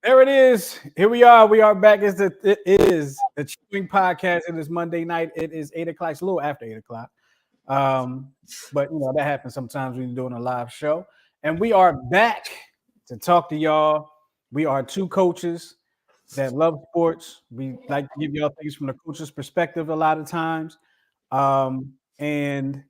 There it is. Here we are. We are back. It is the Chewing Podcast. It is Monday night. It is 8 o'clock. It's a little after 8 o'clock. Um, but that happens sometimes when you're doing a live show. And we are back to talk to y'all. We are two coaches that love sports. We like to give y'all things from the coach's perspective a lot of times. And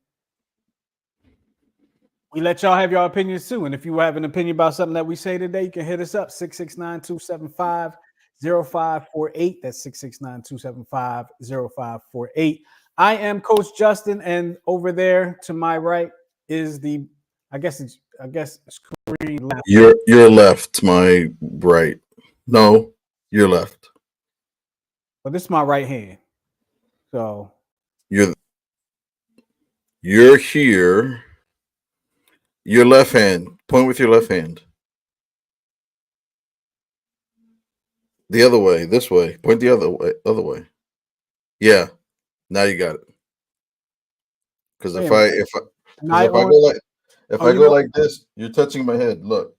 we let y'all have your opinions too. And if you have an opinion about something that we say today, you can hit us up 669-275-0548. That's 669-275-0548. I am Coach Justin, and over there to my right is I guess screen left. Your left, my right. No, your left. But this is my right hand. So You're you're here. Your left hand. Point with your left hand. The other way. This way. Point the other way. Other way. Yeah. Now you got it. Because wait a if I minute. if I Am because I if I on? go like if Oh, I go like this, you're touching my head. Look.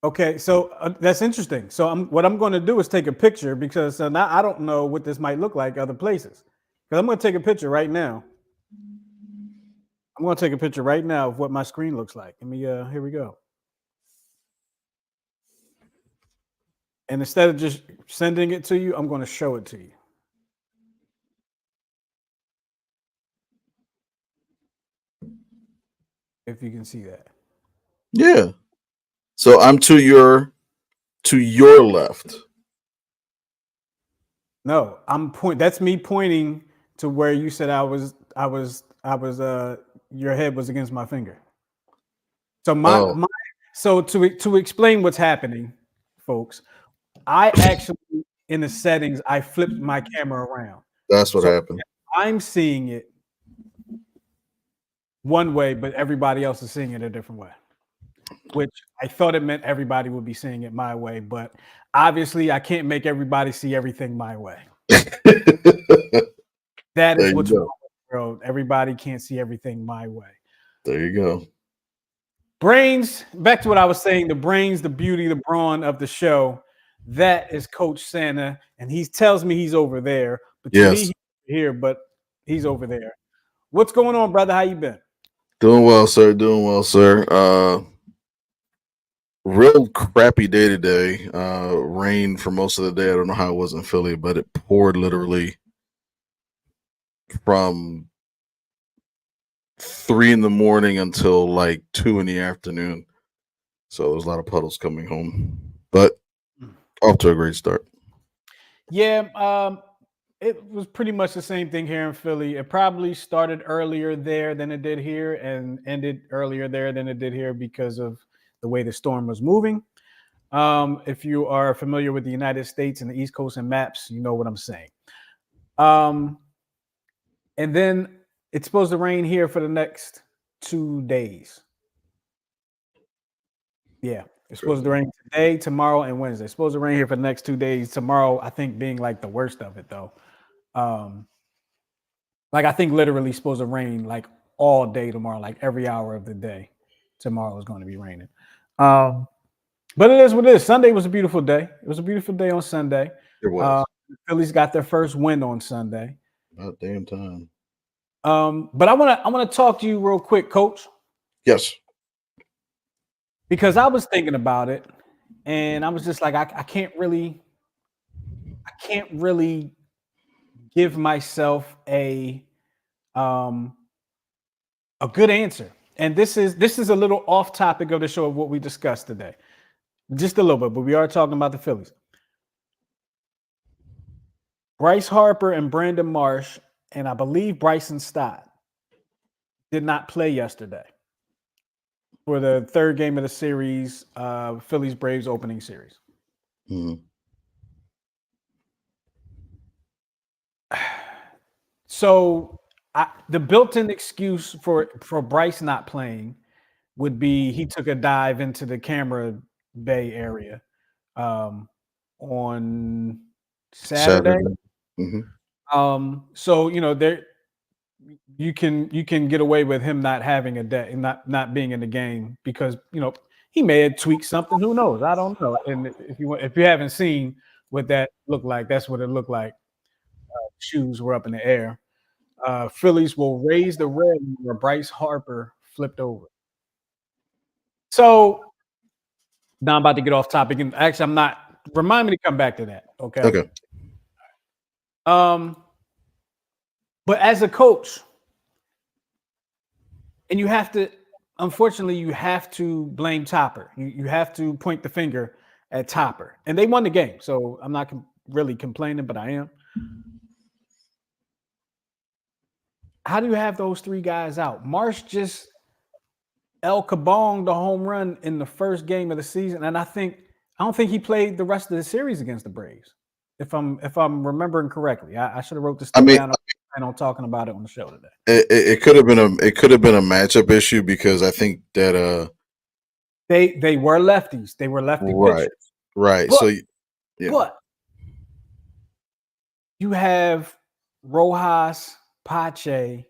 Okay, so that's interesting. So what I'm going to do is take a picture because now I don't know what this might look like other places. Because I'm going to take a picture right now. I'm going to take a picture right now of what my screen looks like. Let me. Here we go. And instead of just sending it to you, I'm going to show it to you. If you can see that. Yeah. So I'm to your left. No, That's me pointing to where you said I was. Your head was against my finger. So Oh, to explain what's happening, folks, I actually in the settings I flipped my camera around. that's what So happened. I'm seeing it one way, but everybody else is seeing it a different way. Which I thought it meant everybody would be seeing it my way, but obviously I can't make everybody see everything my way. That There is you what's wrong go. with the world. Everybody can't see everything my way. There you go. Brains, back to what I was saying, the brains, the beauty, the brawn of the show. That is Coach Santa, and he tells me he's over there. But to me, Yes. he's here, but he's over there. What's going on, brother? How you been? Doing well, sir. Doing well, sir. Real crappy day today. Rain for most of the day. I don't know how it was in Philly, but it poured literally from 3 in the morning until like 2 in the afternoon. So there was a lot of puddles coming home, but off to a great start. Yeah, it was pretty much the same thing here in Philly. It probably started earlier there than it did here, and ended earlier there than it did here because of the way the storm was moving. If you are familiar with the United States and the East Coast and maps, you know what I'm saying. Um, and then it's supposed to rain here for the next 2 days. Yeah, it's supposed to rain today, tomorrow, and Wednesday. It's supposed to rain here for the next 2 days. Tomorrow, I think, being like the worst of it, though. Um, like I think literally supposed to rain like all day tomorrow, like every hour of the day. Tomorrow is going to be raining. Um, but it is what it is. Sunday was a beautiful day. It was a beautiful day on Sunday. It was The Phillies got their first win on Sunday. about damn time. But I wanna talk to you real quick, Coach, Yes. because I was thinking about it, and I was just like, I can't really give myself um a good answer. And this is a little off topic of the show of what we discussed today, just a little bit, but we are talking about the Phillies. Bryce Harper and Brandon Marsh, and I believe Bryson Stott did not play yesterday for the third game of the series, Phillies Braves opening series. Mhm. So the built-in excuse for Bryce not playing would be he took a dive into the camera bay area um, on Saturday. Saturday. Hmm. So there you can get away with him not having a day and not being in the game because He may have tweaked something. Who knows? I don't know. And if you haven't seen what that looked like, that's what it looked like. Shoes were up in the air. Phillies will raise the red where Bryce Harper flipped over. So now I'm about to get off topic, and actually, I'm not. Remind me to come back to that. Okay. Okay. But as a coach, and you have to, unfortunately, you have to blame Topper. You have to point the finger at Topper, and they won the game. So I'm not really complaining, but I am. How do you have those three guys out? Marsh just El Cabong the home run in the first game of the season, and I don't think he played the rest of the series against the Braves. If I'm remembering correctly, I should have wrote this thing down. I plan on talking about it on the show today. It could have been a matchup issue because I think that they were lefties. They were lefty pitchers. Right. But, So yeah. But you have Rojas, Pache,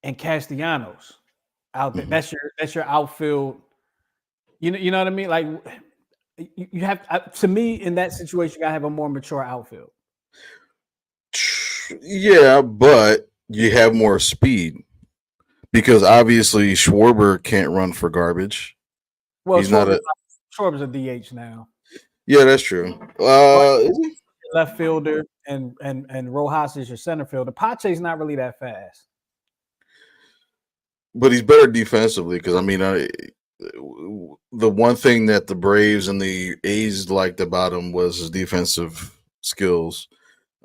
and Castellanos out there. Mm-hmm. That's your outfield. You know what I mean? Like you have to me in that situation, you gotta have a more mature outfield. Yeah, but you have more speed because obviously Schwarber can't run for garbage. Well, He's not Schwarber's a DH now. Yeah, that's true. Is he? Left fielder and Rojas is your center fielder. Pache's not really that fast, but he's better defensively because I mean, the one thing that the Braves and the A's liked about him was his defensive skills.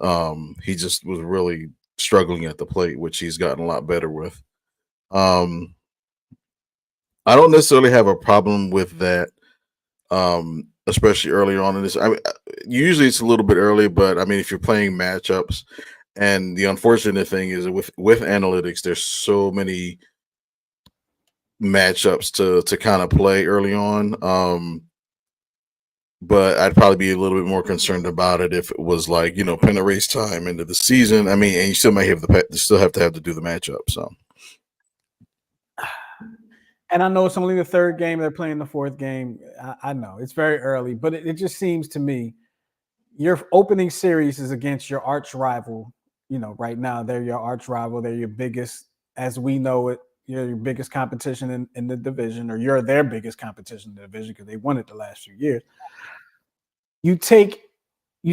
He just was really struggling at the plate, which he's gotten a lot better with. I don't necessarily have a problem with that, especially earlier on in this. I mean, usually it's a little bit early, but I mean, if you're playing matchups, and the unfortunate thing is with analytics, there's so many matchups to kind of play early on. But I'd probably be a little bit more concerned about it if it was like pennant race time into the season. I mean, and you still may have to do the matchup. So, and I know it's only the third game. They're playing the fourth game. I know it's very early, but it just seems to me your opening series is against your arch rival. Right now they're your arch rival. They're your biggest, as we know it. You're your biggest competition in the division, or you're their biggest competition in the division because they won it the last few years. You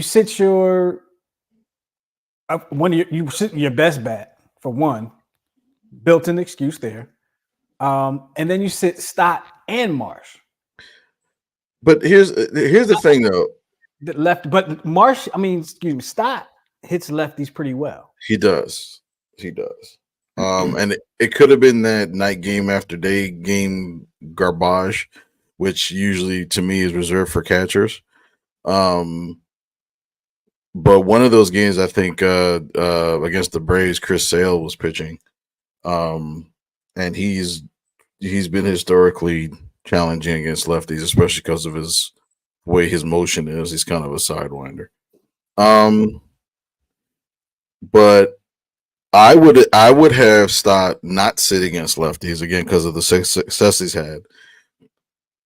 sit your your best bat for one, built-in excuse there, and then you sit Stott and Marsh. But here's the thing though. But Marsh, Stott hits lefties pretty well. He does. And it could have been that night game after day game garbage, which usually to me is reserved for catchers. But one of those games, I think, against the Braves, Chris Sale was pitching, and he's been historically challenging against lefties, especially because of his way his motion is. He's kind of a sidewinder. But I would have Stott not sitting against lefties again because of the success he's had,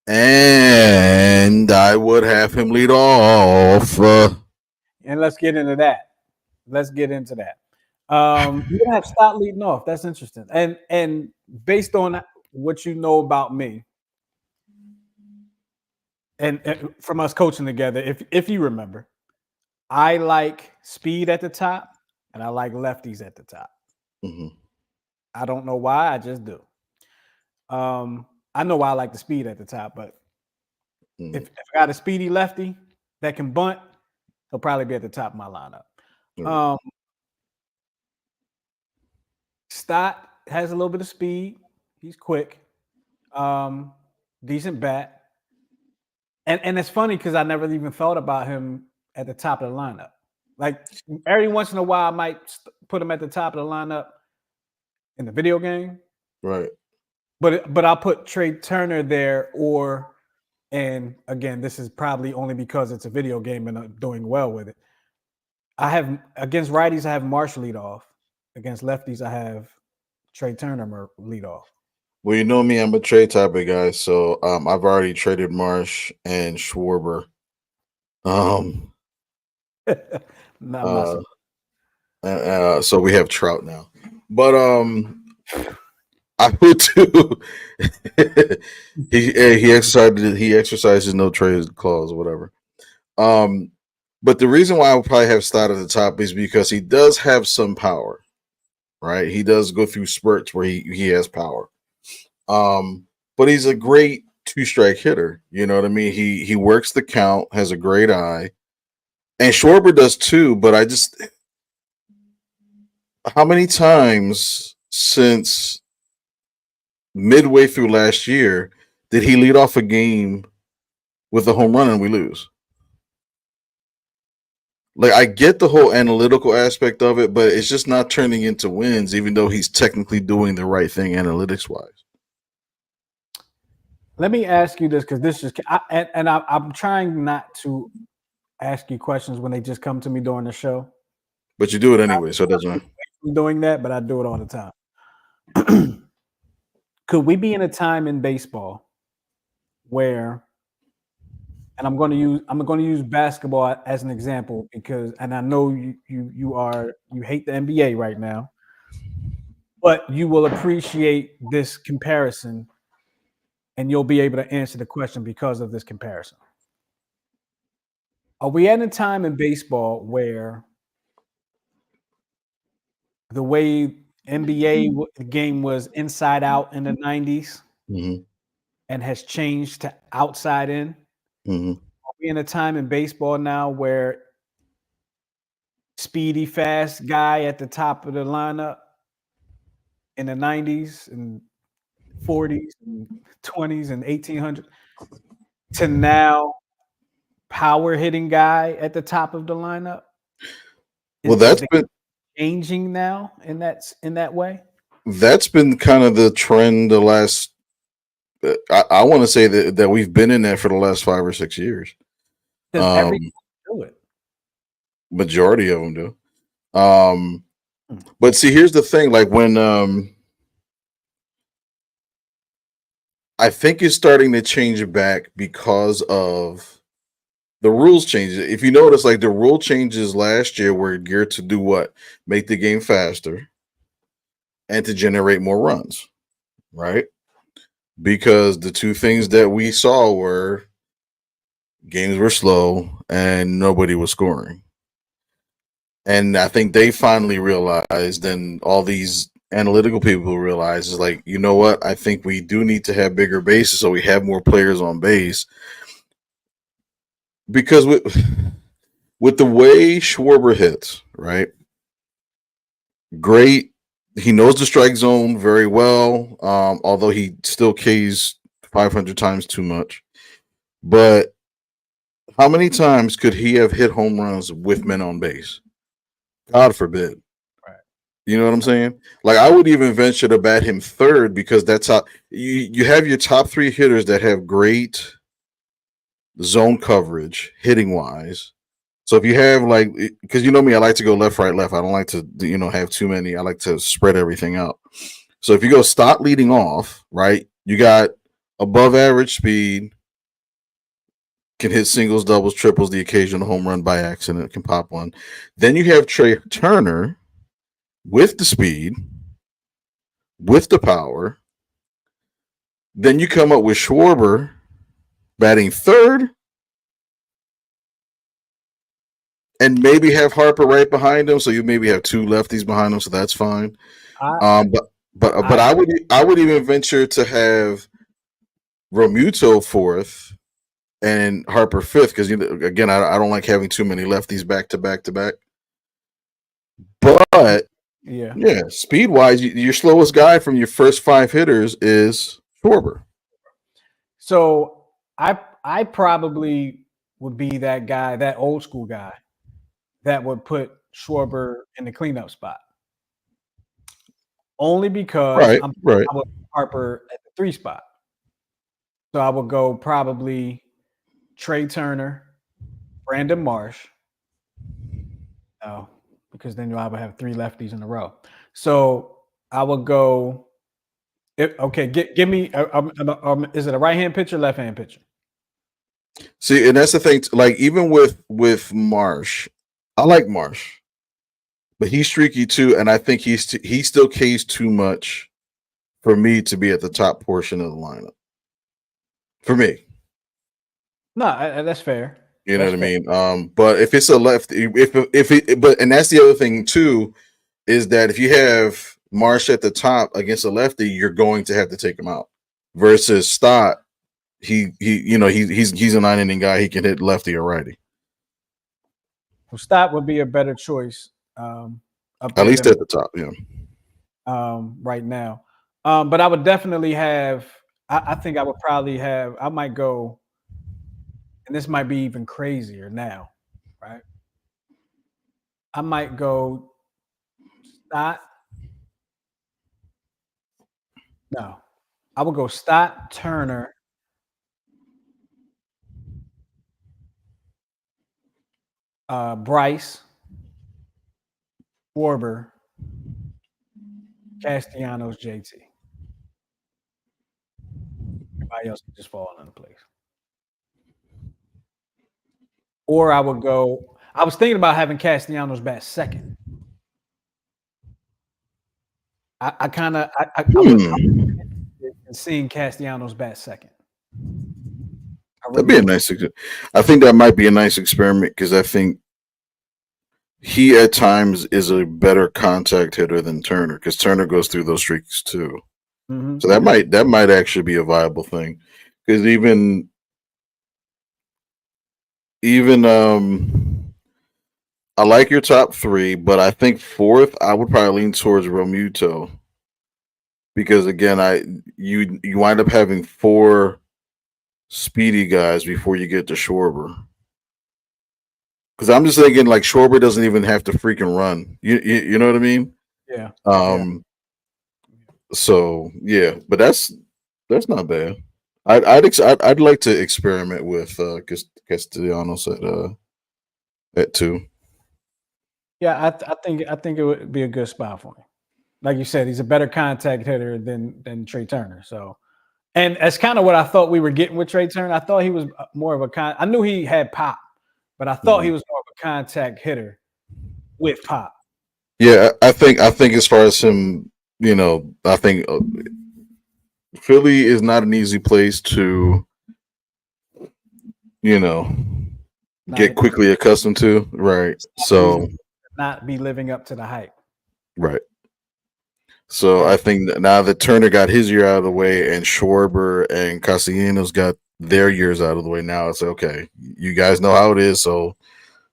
and I would have him lead off. And let's get into that. You don't have Stott leading off. That's interesting. And based on what you know about me, and from us coaching together, if you remember, I like speed at the top, and I like lefties at the top. Mm-hmm. I don't know why. I just do. I know why I like the speed at the top, but if I got a speedy lefty that can bunt, he'll probably be at the top of my lineup. Stott has a little bit of speed. He's quick. Decent bat. And it's funny because I never even thought about him at the top of the lineup. Like every once in a while, I might put him at the top of the lineup in the video game. Right. But I'll put Trey Turner there, and again, this is probably only because it's a video game and I'm doing well with it. I have against righties, I have Marsh lead off. Against lefties, I have Trey Turner lead off. Well, you know me, I'm a trade type of guy, so I've already traded Marsh and Schwarber. Um, I'm not uh, surprised. so we have Trout now, but I would do. he exercises no trade clause or whatever. Um, but the reason why I would probably have Stott at the top is because he does have some power, right? He does go through spurts where he has power. But he's a great two strike hitter. You know what I mean? He works the count, has a great eye, and Schwarber does too. But I just how many times since midway through last year did he lead off a game with a home run and we lose? Like I get the whole analytical aspect of it, but it's just not turning into wins, even though he's technically doing the right thing analytics wise. Let me ask you this because this is, I'm trying not to ask you questions when they just come to me during the show. But you do it anyway, so it doesn't matter. I'm doing that, but I do it all the time. Could we be in a time in baseball where, and I'm going to use basketball as an example because, and I know you hate the NBA right now, but you will appreciate this comparison, and you'll be able to answer the question because of this comparison. Are we at a time in baseball where the way NBA game was inside out in the 90s Mm-hmm. and has changed to outside in? Mm-hmm. Are we in a time in baseball now where speedy, fast guy at the top of the lineup in the 90s and 40s and 20s and 1800s to now power hitting guy at the top of the lineup? Well, Is the changing now in that way? that's been kind of the trend the last. I want to say that we've been in that for the last 5 or 6 years. Does Um, everybody do it? Majority of them do. Um, Hmm. but see, here's the thing: like when I think it's starting to change back because of the rules changes. If you notice, like the rule changes last year were geared to do what? Make the game faster and to generate more runs, right? Because the two things that we saw were games were slow and nobody was scoring. And I think they finally realized, and all these analytical people realize, is like, you know what? I think we do need to have bigger bases so we have more players on base. Because with the way Schwarber hits, right? Great. He knows the strike zone very well, although he still Ks 500 times too much. But how many times could he have hit home runs with men on base? God forbid. Right. You know what I'm saying? Like I would even venture to bat him third because that's how you have your top three hitters that have great zone coverage hitting wise. So if you have like, because you know me, I like to go left, right, left. I don't like to have too many. I like to spread everything out. So if you go stop leading off, right, you got above average speed, can hit singles, doubles, triples, the occasional home run by accident, can pop one. Then you have Trey Turner with the speed, with the power. Then you come up with Schwarber batting third, and maybe have Harper right behind him. So you maybe have two lefties behind him, so that's fine. I But I I would even venture to have Romuto fourth and Harper fifth because again I don't like having too many lefties back to back to back. But yeah. yeah, speed wise, your slowest guy from your first five hitters is Schwarber. So I probably would be that guy, that old school guy that would put Schwarber in the cleanup spot. Only because Right, right. I would put Harper at the 3 spot. So I would go probably Trey Turner, Brandon Marsh. No, because then I would have 3 lefties in a row. So I would go Okay, give me. Is it a right hand pitcher, left hand pitcher? See, and that's the thing. Like even with Marsh, I like Marsh, but he's streaky too, and I think he still Ks too much for me to be at the top portion of the lineup. For me, No, that's fair. you know That's what I fair. mean. But if it's a left, if it, but and that's the other thing too is that if you have Marsh at the top against a lefty, you're going to have to take him out. Versus Stott, he's a 9 inning guy. He can hit lefty or righty. Well, Stott would be a better choice up At there least than at the top, yeah. right now. But I would definitely have. I think I would probably have. I might go, and this might be even crazier now, right? I might go Stott. No, I would go Stott, Turner, Bryce, Schwarber, Castellanos, JT. Everybody else can just fall into place. Or I would go. I was thinking about having Castellanos bat second. I kind of I would in seeing Castellanos bat second. I That'd really be a would. nice. I think that might be a nice experiment because I think he at times is a better contact hitter than Turner because Turner goes through those streaks too. Mm-hmm. So that might actually be a viable thing because even I like your top three, but I think fourth I would probably lean towards Romuto because again you wind up having four speedy guys before you get to Schwarber. Because I'm just thinking like Schwarber doesn't even have to freaking run. You know what I mean? Yeah. Yeah. Um. So yeah, but that's not bad. I'd like to experiment with Castellanos at two. Yeah. I think it would be a good spot for him. Like you said, he's a better contact hitter than Trey Turner. So, and that's kind of what I thought we were getting with Trey Turner. I thought he was more of a I knew he had pop, but I thought he was more of a contact hitter with pop. Yeah, I think as far as him, I think Philly is not an easy place to you know Not get quickly accustomed to. Right. easy So to not be living up to the hype. right. So I think that now that Turner got his year out of the way and Schwarber and Castellanos got their years out of the way, now it's okay. You guys know how it is, so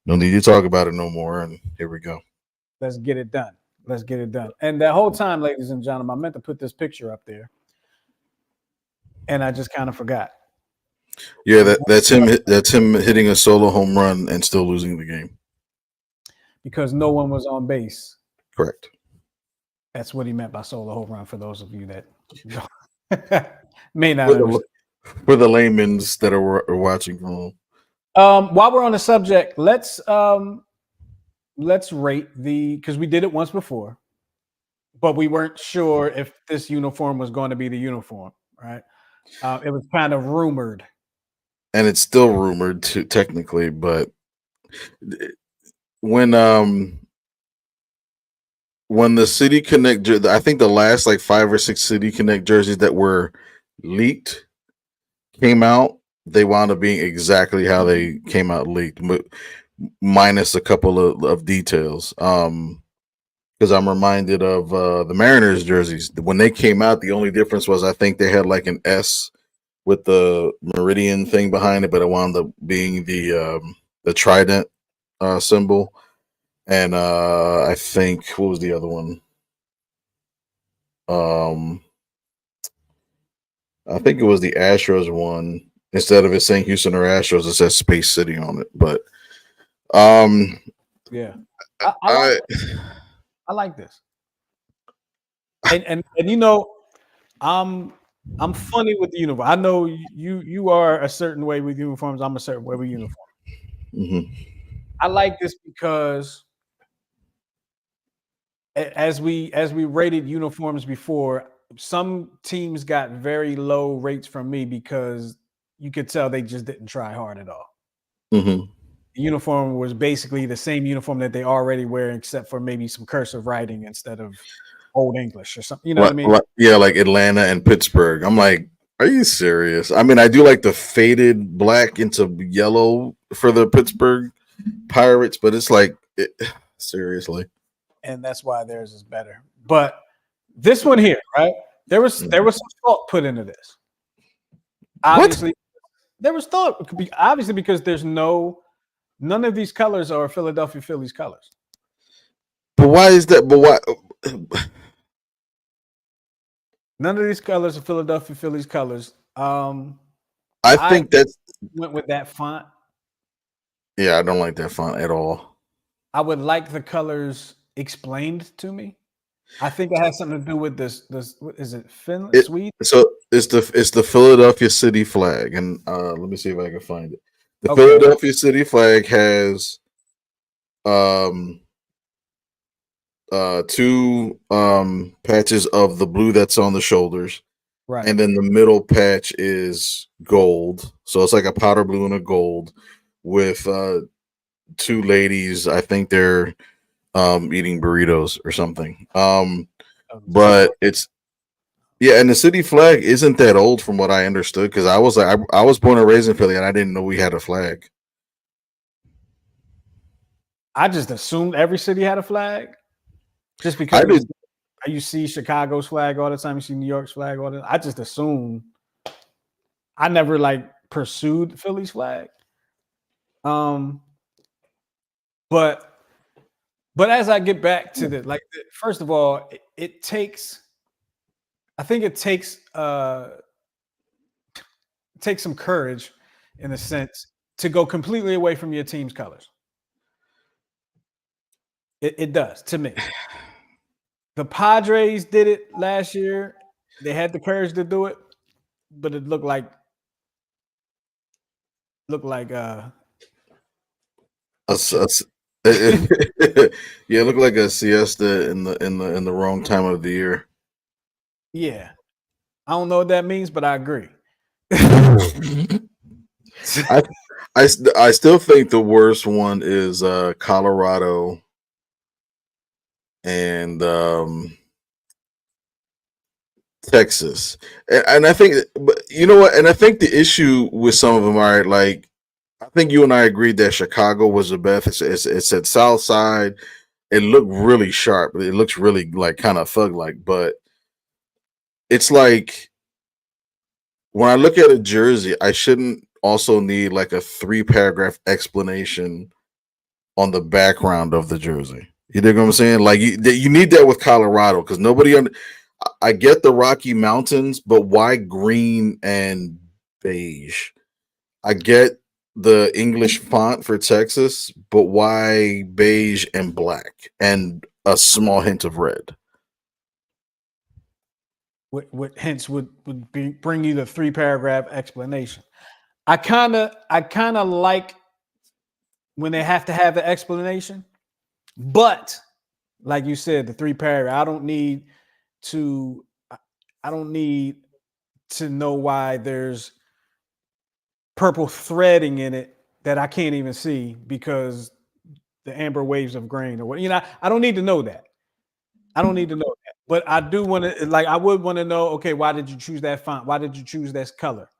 no need to talk about it no more. And here we go. Let's get it done. Let's get it done. And that whole time, ladies and gentlemen, I meant to put this picture up there, and I just kind of forgot. Yeah, that's him. That's him hitting a solo home run and still losing the game. Because no one was on base. Correct. That's what he meant by solo home run. For those of you that may not For understand. the laymen's that are watching from home. While we're on the subject, let's rate because we did it once before, but we weren't sure if this uniform was going to be the uniform, right? It was kind of rumored, And it's still rumored to technically, but when the City Connect, I think the last like 5 or 6 City Connect jerseys that were leaked came out, they wound up being exactly how they came out leaked, minus a couple of details. Because I'm reminded of the Mariners jerseys when they came out. The only difference was I think they had like an S with the meridian thing behind it, but it wound up being the trident symbol. And I think what was the other one? I think it was the Astros one. Instead of it saying Houston or Astros, it says Space City on it. But yeah. I like this, and I'm funny with the uniform. I know you are a certain way with uniforms. I'm a certain way with uniforms. mm-hmm. I like this because as we rated uniforms before, some teams got very low rates from me because you could tell they just didn't try hard at all. Mm-hmm. The uniform was basically the same uniform that they already wear, except for maybe some cursive writing instead of Old English or something. You know what I mean? Yeah, like Atlanta and Pittsburgh. I'm like, are you serious? I mean, I do like the faded black into yellow for the Pittsburgh Pirates, but it's like, seriously. And that's why theirs is better. But this one here, right? There was some thought put into this. Obviously, there was thought. Obviously, because there's none of these colors are Philadelphia Phillies colors. But why is that? But why? None of these colors are Philadelphia Phillies colors. I think that's went with that font. Yeah, I don't like that font at all. I would like the colors explained to me. I think it has something to do with this. What is it? Finland, Sweden. So it's the Philadelphia city flag, and let me see if I can find it. The Okay. Philadelphia city flag has two patches of the blue that's on the shoulders, Right. and then the middle patch is gold. So it's like a powder blue and a gold with two ladies. I think they're eating burritos or something. But it's and the city flag isn't that old from what I understood, because I was born and raised in Philly and I didn't know we had a flag. I just assumed every city had a flag, just because you see Chicago's flag all the time, you see New York's flag all the time. I just assumed. I never like pursued Philly's flag. But as I get back to first of all, it takes. I think it takes some courage, in a sense, to go completely away from your team's colors. It does, to me. The Padres did it last year. They had the courage to do it, but it looked like yeah, it looked like a siesta in the wrong time of the year. Yeah. I don't know what that means, but I agree. I still think the worst one is Colorado and Texas, and I think, but you know what? And I think the issue with some of them are like, I think you and I agreed that Chicago was the best. It's at South Side. It looked really sharp. It looks really like kind of thug like, but it's like when I look at a jersey, I shouldn't also need like a 3-paragraph explanation on the background of the jersey. You dig what I'm saying? Like you need that with Colorado, because I get the Rocky Mountains, but why green and beige? I get the English font for Texas, but why beige and black and a small hint of red? What hence would bring you the 3-paragraph explanation. I kind of like when they have to have the explanation, but like you said, the 3-paragraph. I don't need to know why there's purple threading in it that I can't even see because the amber waves of grain or what. I don't need to know that. But I do want to, I would want to know, okay, why did you choose that font? Why did you choose this color?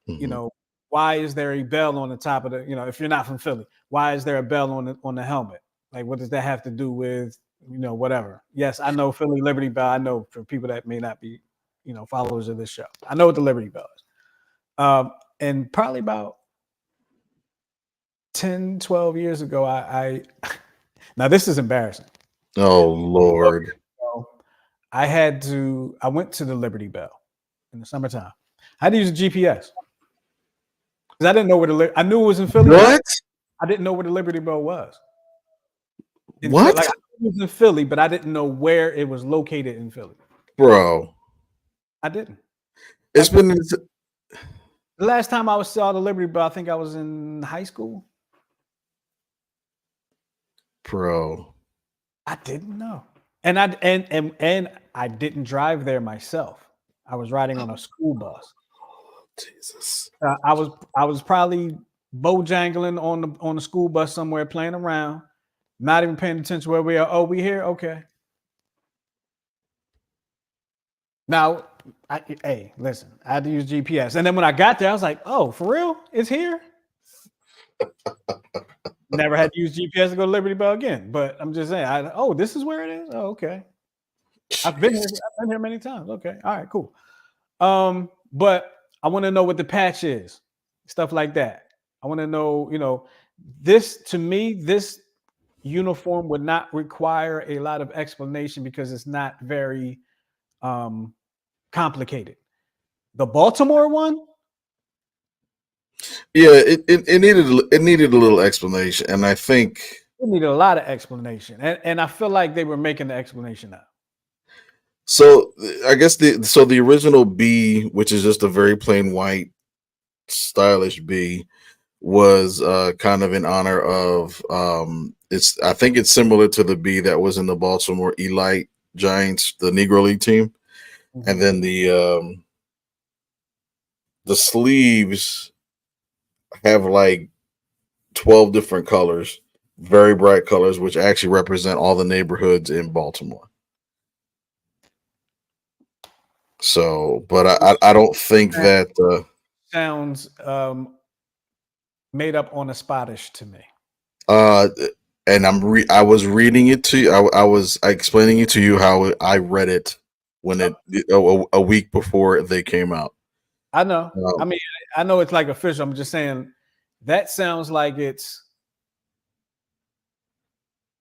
Mm-hmm. Why is there a bell on the top of the, if you're not from Philly, why is there a bell on the helmet? Like, what does that have to do with, whatever? Yes, I know Philly Liberty Bell. I know, for people that may not be, followers of this show, I know what the Liberty Bell is. And probably about 10, 12 years ago, I now this is embarrassing. Oh Lord. I went to the Liberty Bell in the summertime. I had to use a GPS because I didn't know I knew it was in Philly. What? I didn't know where the Liberty Bell was. What? I knew it was in Philly, but I didn't know where it was located in Philly. Bro. I didn't. It's been the last time I saw the Liberty Bell, I think I was in high school. Bro. I didn't know. And I didn't drive there myself. I was riding on a school bus. Jesus. I was probably bojangling on the school bus somewhere, playing around, not even paying attention where we are. Oh, we here? Okay. Now, hey, listen, I had to use GPS, and then when I got there, I was like, "Oh, for real? It's here." Never had to use GPS to go to Liberty Bell again. But I'm just saying, oh, this is where it is. Oh, okay. I've been here. Jeez. I've been here many times. Okay. All right. Cool. But I want to know what the patch is, stuff like that. I want to know, this to me, this uniform would not require a lot of explanation because it's not very um, complicated. The Baltimore one, Yeah, it needed a little explanation, and I think it needed a lot of explanation, and I feel like they were making the explanation up. so. I guess the original B, which is just a very plain white, stylish B, was kind of in honor of it's. I think it's similar to the B that was in the Baltimore Elite Giants, the Negro League team, and Mhm. then the sleeves have like 12 different colors, very bright colors, which actually represent all the neighborhoods in Baltimore. So, but I don't think that Sounds made up on a spottish to me. uh and I was reading it to you. I was explaining it to you how I read it when Oh, a week before they came out. I know. I Um, mean, I know it's like official. I'm just saying that sounds like it's.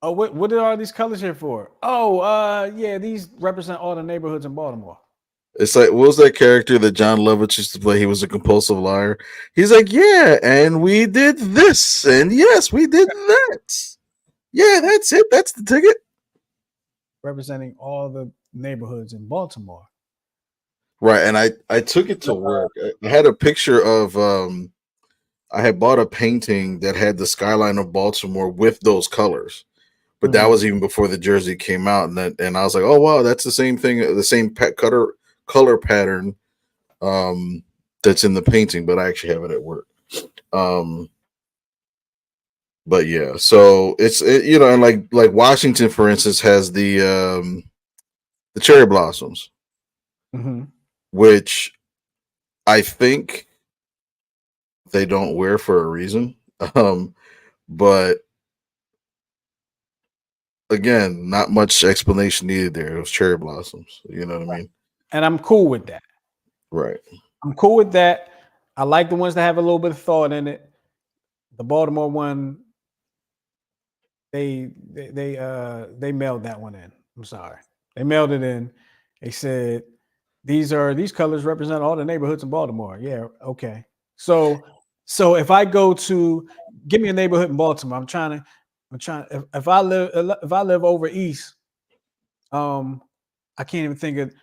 Oh, what are all these colors here for? Oh, yeah, these represent all the neighborhoods in Baltimore. it's like, what was that character that John Lovitz used to play? He was a compulsive liar. He's like, yeah, and we did this, and yes, we did that. Yeah, that's it. That's the ticket. Representing all the neighborhoods in Baltimore. Right, and I took it to work. I had a picture of I had bought a painting that had the skyline of Baltimore with those colors, but that Mhm. was even before the jersey came out, and I was like, oh wow, that's the same thing, the same cutter color pattern that's in the painting, but I actually have it at work. Um, but yeah, so and like Washington, for instance, has the cherry blossoms, Mhm. which I think they don't wear for a reason. Um, but again, not much explanation needed there. It was cherry blossoms. You know what I mean? And I'm cool with that. Right. I'm cool with that. I like the ones that have a little bit of thought in it. The Baltimore one, they mailed that one in. I'm sorry. They mailed it in. They said these colors represent all the neighborhoods in Baltimore. Yeah, okay. So if I go to give me a neighborhood in Baltimore, I'm trying if I live over east, um, I can't even think of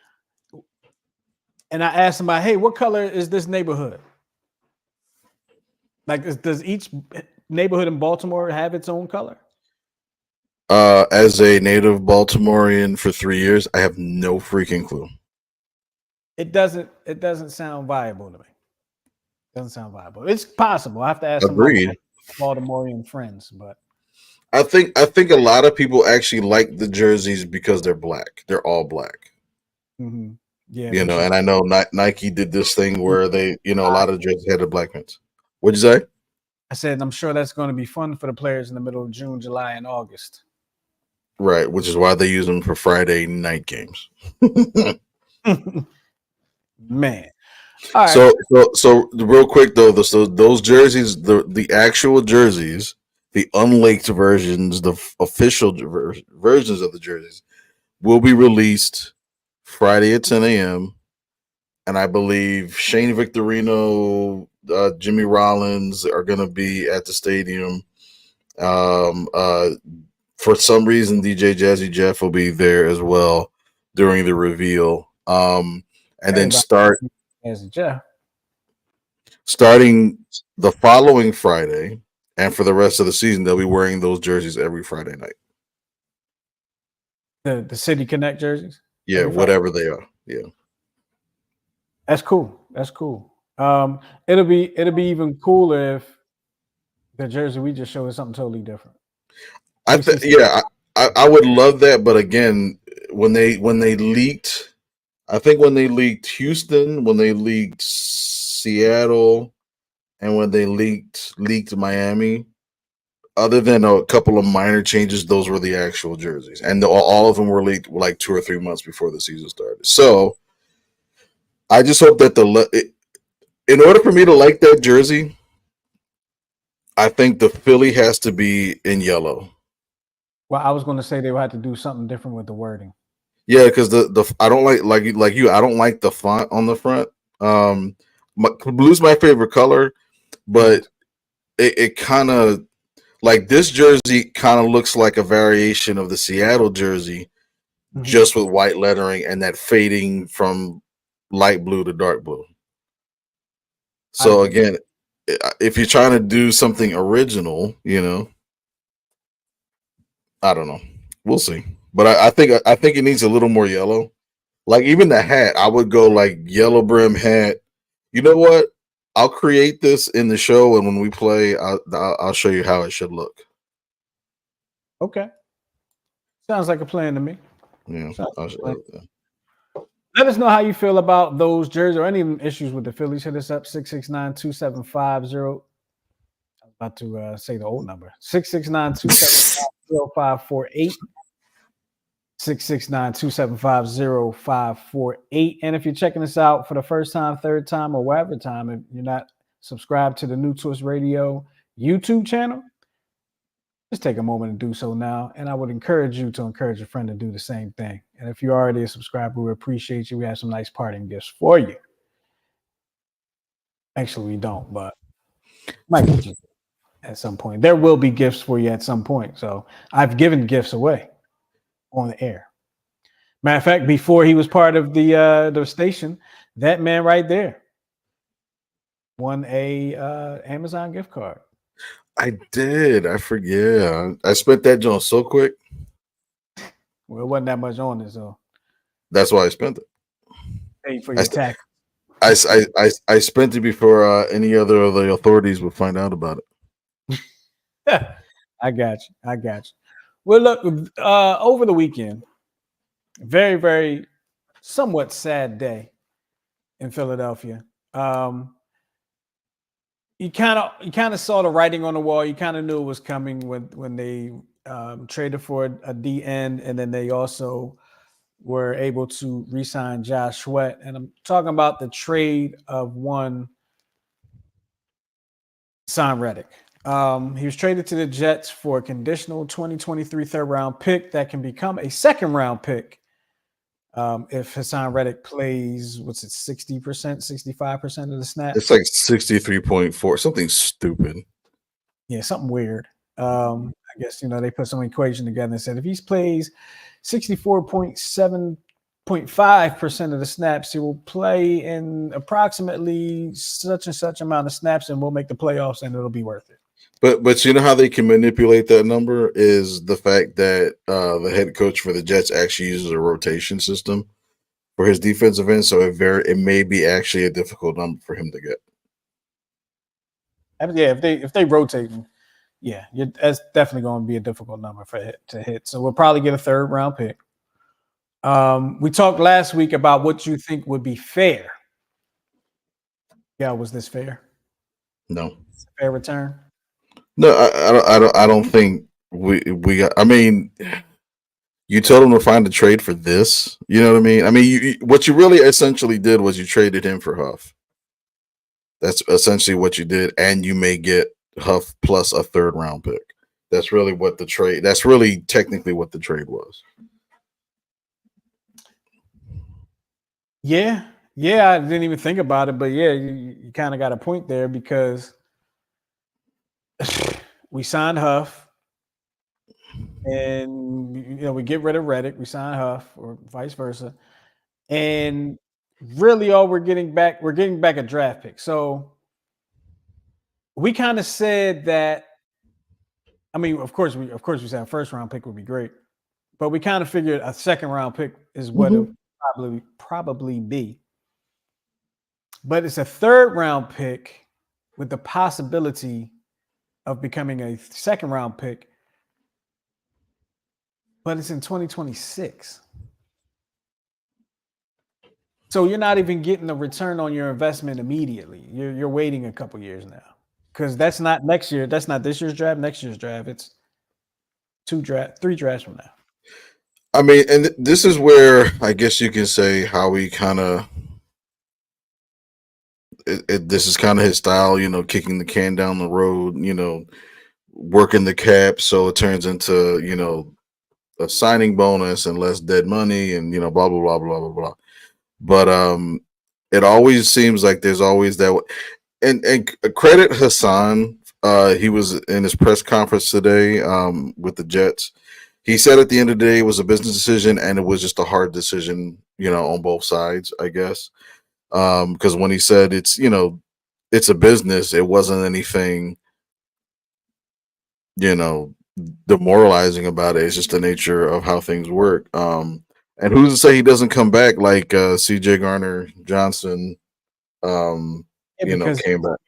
and I asked somebody, hey, what color is this neighborhood? Like does each neighborhood in Baltimore have its own color? As a native Baltimorean for 3 years, I have no freaking clue. It doesn't sound viable to me. Doesn't sound viable. It's possible. I have to ask some of my Agreed. Baltimorean friends, but I think a lot of people actually like the jerseys because they're black. They're all black. mhm. Yeah, which is And I know Nike did this thing where they, a lot of the jerseys had the black pants. What'd you say? I said I'm sure that's going to be fun for the players in the middle of June, July, and August. Right, which is why they use them for Friday night games. Man. All right. So real quick though, so those jerseys, the actual jerseys, the unlaked versions, the official versions of the jerseys, will be released Friday at 10 a.m. And I believe Shane Victorino, Jimmy Rollins are going to be at the stadium. Um, uh, for some reason, DJ Jazzy Jeff will be there as well during the reveal. And then Everybody as a Jeff. starting the following Friday, and for the rest of the season, they'll be wearing those jerseys every Friday night. The City Connect jerseys. Yeah, 35. whatever they are. Yeah. That's cool. That's cool. It'll be even cooler if the jersey we just showed is something totally different. Let me see. Yeah, I would love that, but again, when they leaked, I think when they leaked Houston, when they leaked Seattle, and when they leaked Miami, other than a couple of minor changes, those were the actual jerseys, and all of them were leaked like 2 or 3 months before the season started. So I just hope that in order for me to like that jersey, I think the Philly has to be in yellow. Well, I was going to say they would have to do something different with the wording. Yeah, because the I don't like you. I don't like the font on the front. Blue's my favorite color, but it kind of like this jersey kind of looks like a variation of the Seattle jersey, just with white lettering and that fading from light blue to dark blue. So again, if you're trying to do something original, I don't know. We'll see. But I think it needs a little more yellow. Like even the hat, I would go like yellow brim hat. You know what? I'll create this in the show, and when we play, I'll show you how it should look. Okay. Sounds like a plan to me. Yeah. Let us know how you feel about those jerseys or any issues with the Phillies. Hit us up 669-2750. I was about to say the old number. 669-275-0548. 669-275-0548. And if you're checking us out for the first time, third time, or whatever time, if you're not subscribed to the New Twist Radio YouTube channel, just take a moment to do so now. And I would encourage you to encourage a friend to do the same thing. And if you're already a subscriber, we appreciate you. We have some nice parting gifts for you. Actually, we don't, but might get you at some point. There will be gifts for you at some point. So I've given gifts away on the air. Matter of fact, before he was part of the station, that man right there won a Amazon gift card. I did. I forget. I spent that joint so quick. Well, it wasn't that much on it, so that's why I spent it. Paid for your tax. I spent it before any other of the authorities would find out about it. I got you. Well, look, over the weekend, very, very somewhat sad day in Philadelphia. You kind of saw the writing on the wall. You kind of knew it was coming when they traded for a D-end, and then they also were able to re-sign Josh Sweat. And I'm talking about the trade of one Haason Reddick. He was traded to the Jets for a conditional 2023 third-round pick that can become a second-round pick if Haason Reddick plays, 60%, 65% of the snaps? It's like 63.4, something stupid. Yeah, something weird. I guess, they put some equation together and said if he plays 64.7.5% of the snaps, he will play in approximately such and such amount of snaps and we'll make the playoffs and it'll be worth it. But you know how they can manipulate that number is the fact that the head coach for the Jets actually uses a rotation system for his defensive end, so it may be actually a difficult number for him to get. Yeah, if they rotate him, yeah, that's definitely going to be a difficult number to hit. So we'll probably get a third round pick. We talked last week about what you think would be fair. Yeah, was this fair? No. Fair return? No, I don't think we got. I mean, you told him to find a trade for this. You know what I mean? I mean, what you really essentially did was you traded him for Huff. That's essentially what you did, and you may get Huff plus a third round pick. That's really what the trade. That's really technically what the trade was. Yeah, I didn't even think about it, but yeah, you kind of got a point there because we signed Huff, and we get rid of Reddick, we sign Huff, or vice versa, and really all we're getting back a draft pick. So we kind of said that. I mean, of course we said a first round pick would be great, but we kind of figured a second round pick is what it would probably be. But it's a third round pick with the possibility of becoming a second round pick, but it's in 2026. So you're not even getting a return on your investment immediately. You're waiting a couple years now because that's not next year. That's not this year's draft. Next year's draft. It's three drafts from now. I mean, and this is where I guess you can say how he kind of. This is kind of his style, kicking the can down the road, working the cap so it turns into, a signing bonus and less dead money and, blah, blah, blah, blah, blah, blah. But it always seems like there's always that. And credit Hassan. He was in his press conference today with the Jets. He said at the end of the day, it was a business decision and it was just a hard decision, on both sides, I guess. Because when he said it's a business, it wasn't anything demoralizing about it. It's just the nature of how things work. And who's to say he doesn't come back like CJ Garner Johnson Because came back.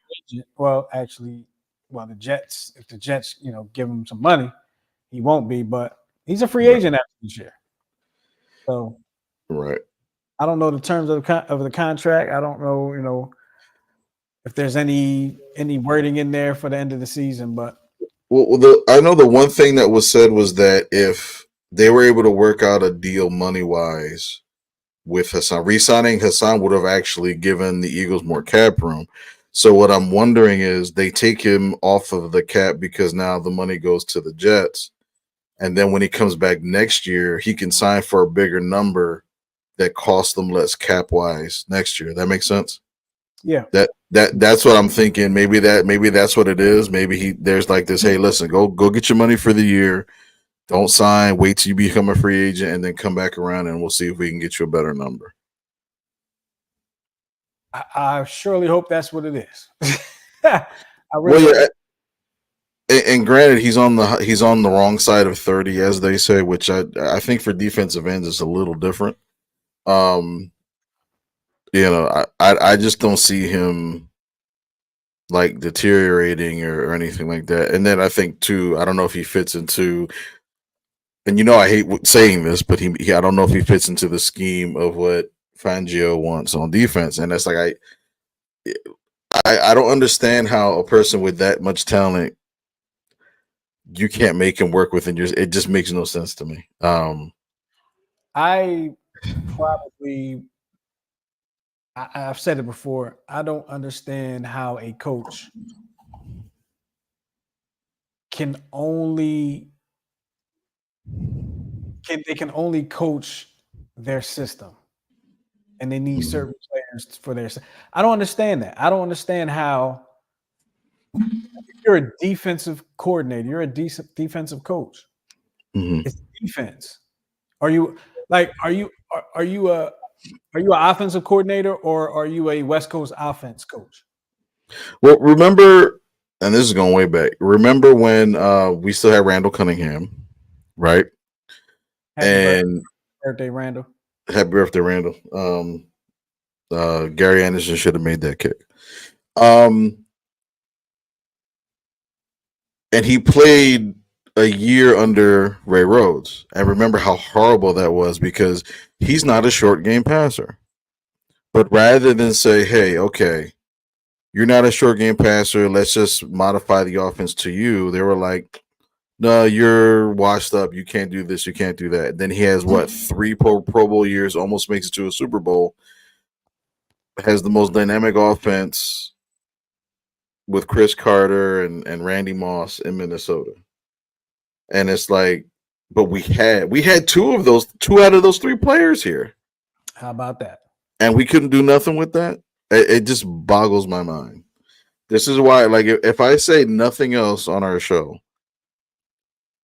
Well, actually, the Jets, if the Jets give him some money, he won't be, but he's a free agent after this year. So right. I don't know the terms of the contract. I don't know, if there's any wording in there for the end of the season. But I know the one thing that was said was that if they were able to work out a deal money wise with Hassan, re-signing Hassan would have actually given the Eagles more cap room. So what I'm wondering is they take him off of the cap because now the money goes to the Jets, and then when he comes back next year, he can sign for a bigger number that costs them less cap wise next year. That makes sense. Yeah. That's what I'm thinking. Maybe that's what it is. Maybe there's like this. Hey, listen, go get your money for the year. Don't sign. Wait till you become a free agent, and then come back around, and we'll see if we can get you a better number. I surely hope that's what it is. I really. And granted, he's on the wrong side of 30, as they say, which I think for defensive ends is a little different. I just don't see him like deteriorating or anything like that. And then I think too, I don't know if he fits into, and I hate saying this, but I don't know if he fits into the scheme of what Fangio wants on defense. And that's like I don't understand how a person with that much talent you can't make him work within yours. It just makes no sense to me. I've said it before. I don't understand how a coach can only coach their system, and they need certain players for their. I don't understand that. I don't understand how you're a defensive coordinator. You're a decent defensive coach. Mm-hmm. It's defense. Are you an offensive coordinator or are you a West Coast offense coach? Well, remember, and this is going way back. Remember when we still had Randall Cunningham, right? Happy birthday, Randall. Happy birthday, Randall. Gary Anderson should have made that kick. And he played a year under Ray Rhodes. And remember how horrible that was because he's not a short game passer. But rather than say, hey, okay, you're not a short game passer, let's just modify the offense to you, they were like, no, you're washed up. You can't do this. You can't do that. Then he has, 3 Pro Bowl years, almost makes it to a Super Bowl, has the most dynamic offense with Chris Carter and Randy Moss in Minnesota. And it's like, but we had two out of those 3 players here. How about that? And we couldn't do nothing with that. It just boggles my mind. This is why, like, if I say nothing else on our show,